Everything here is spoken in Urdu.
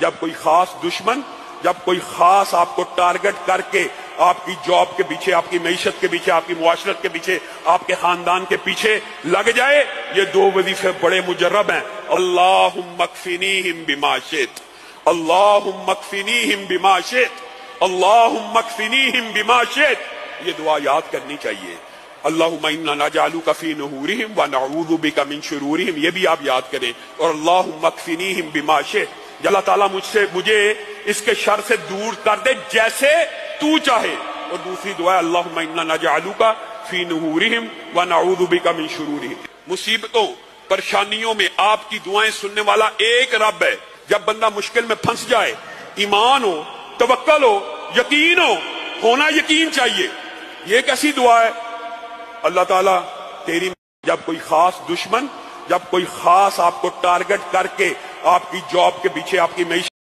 جب کوئی خاص دشمن، جب کوئی خاص آپ کو ٹارگٹ کر کے آپ کی جاب کے پیچھے، آپ کی معیشت کے پیچھے، آپ کی معاشرت کے پیچھے، آپ کے خاندان کے پیچھے لگ جائے، یہ دو وظیفے بڑے مجرب ہیں۔ اللہم اکفنیہم بما شئت، اللہم اکفنیہم بما شئت، اللہم اکفنیہم بما شئت، یہ دعا یاد کرنی چاہیے۔ اللہم انا نجعلک فی نحورہم ونعوذ بک من شرورہم، یہ بھی آپ یاد کریں۔ اور اللہم اکفنیہم بما شئت، اللہ تعالیٰ مجھے اس کے شر سے دور کر دے جیسے تو چاہے۔ اور دوسری دعا ہے اللہم انا نجعلک فی نحورہم ونعوذ بک من شرورہم۔ مصیبتوں پریشانیوں میں آپ کی دعائیں سننے والا ایک رب ہے۔ جب بندہ مشکل میں پھنس جائے، ایمان ہو، توکل ہو، یقین ہو، ہونا یقین چاہیے۔ یہ کیسی دعا ہے؟ اللہ تعالیٰ تیری، جب کوئی خاص دشمن، جب کوئی خاص آپ کو ٹارگٹ کر کے آپ کی جاب کے پیچھے، آپ کی معیشت